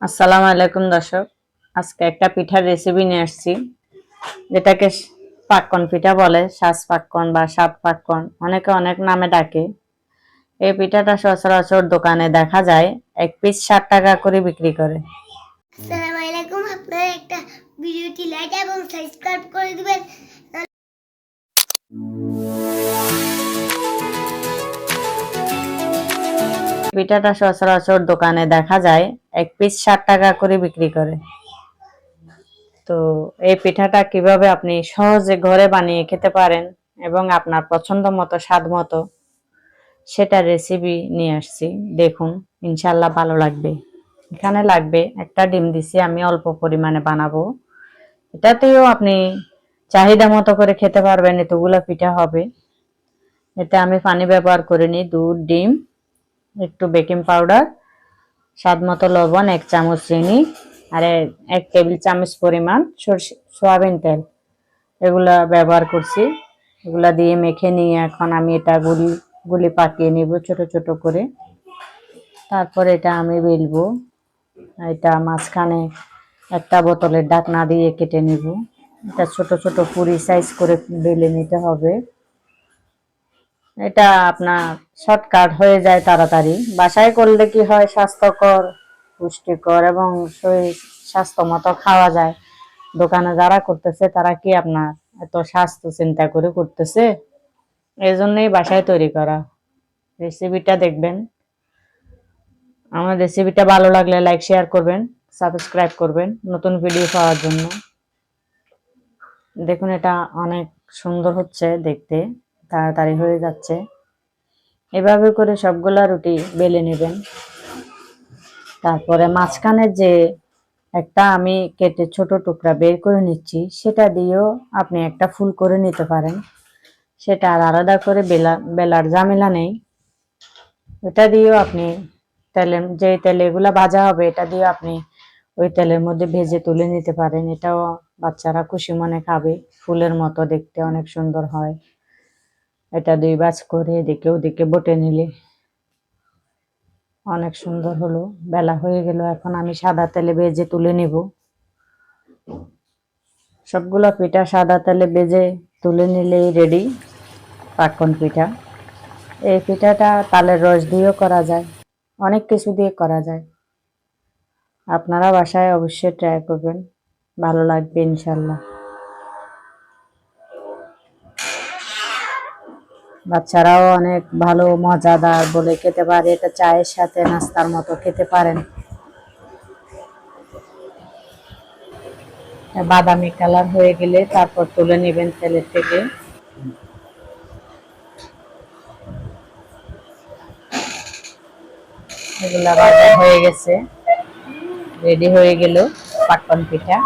আসসালামু আলাইকুম দর্শক, আজকে একটা পিঠার রেসিপি নিয়ে আসছি, যেটাকে পাক্কন পিঠা বলে। সাজ পাক্কন বা সাত পাক্কন, অনেকে অনেক নামে ডাকে। এই পিঠাটা সচরাচর দোকানে দেখা যায়, 1 পিস 60 টাকা করে বিক্রি করে। আসসালামু আলাইকুম, আপনারা একটা ভিডিওটি লাইক এবং সাবস্ক্রাইব করে দিবেন। পিঠাটা সচরাচর দোকানে দেখা যায় 1 পিস 60 টাকা করে বিক্রি করে। তো এই পিঠাটা কিভাবে আপনি সহজে ঘরে বানিয়ে খেতে পারেন এবং আপনার পছন্দ মতো স্বাদ মতো, সেটা রেসিপি নিয়ে আসছি। দেখুন, ইনশাল্লাহ ভালো লাগবে। এখানে লাগবে একটা ডিম দিছি, আমি অল্প পরিমাণে বানাবো। এটাতেও আপনি চাহিদা মতো করে খেতে পারবেন, এতগুলো পিঠা হবে। এতে আমি পানি ব্যবহার করিনি, দুধ, ডিম, একটু বেকিং পাউডার, স্বাদ মতো লবণ, 1 চামচ চিনি, আর 1 টেবিল চামচ পরিমাণ সয়াবিন তেল, এগুলা ব্যবহার করছি। এগুলা দিয়ে মেখে নিয়ে এখন আমি এটা গুলি গুলি পাকিয়ে নিব ছোট ছোট করে। তারপর এটা আমি বেলবো। এটা মাঝখানে একটা বোতলের ঢাকনা দিয়ে কেটে নিব। এটা ছোট ছোট পুরি সাইজ করে বেলে নিতে হবে। এটা আপনার শর্টকাট হয়ে যায় তাড়াতাড়ি। বাসায় করলে কি হয়, স্বাস্থ্যকর, পুষ্টিকর এবং শরীর স্বাস্থ্য মতো খাওয়া যায়। দোকানে যারা করতেছে তারা কি আপনার এত স্বাস্থ্য চিন্তা করে করতেছে? এই জন্যই বাসায় তৈরি করা। রেসিপিটা দেখবেন। আমার রেসিপিটা ভালো লাগলে লাইক শেয়ার করবেন, সাবস্ক্রাইব করবেন নতুন ভিডিও পাওয়ার জন্য। দেখুন, এটা অনেক সুন্দর হচ্ছে দেখতে, তাড়াতাড়ি হয়ে যাচ্ছে। এভাবে করে সবগুলা রুটি বেলে নেবেন। তারপরে মাঝখানে যে একটা আমি কেটে ছোট টুকরা বের করে নিচ্ছি, সেটা দিয়েও আপনি একটা ফুল করে নিতে পারেন। সেটা আর আলাদা করে বেলার ঝামেলা নেই। এটা দিয়েও আপনি যে তেলে এগুলা ভাজা হবে, এটা দিয়ে আপনি ওই তেলের মধ্যে ভেজে তুলে নিতে পারেন। এটাও বাচ্চারা খুশি মনে খাবে, ফুলের মতো দেখতে অনেক সুন্দর হয়। এটা 2 ভাঁজ করে এদিকে ওদিকে বটে নিলে অনেক সুন্দর হলো। বেলা হয়ে গেল, এখন আমি সাদা তেলে ভেজে তুলে নিব। সবগুলো পিঠা সাদা তেলে ভেজে তুলে নিলেই রেডি পাক্কন পিঠা। এই পিঠাটা তালের রস দিয়েও করা যায়, অনেক কিছু দিয়ে করা যায়। আপনারা বাসায় অবশ্যই ট্রাই করবেন, ভালো লাগবে ইনশাল্লাহ। বাচ্চারাও অনেক ভালো মজাদার বলে খেতে পারে। এটা চায়ের সাথে নাস্তার মতো খেতে পারেন। বাদামি কালার হয়ে গেলে তারপর তুলে নেবেন তেলের থেকে। এগুলা ভাজা হয়ে গেছে, রেডি হয়ে গেল পাক্কন পিঠা।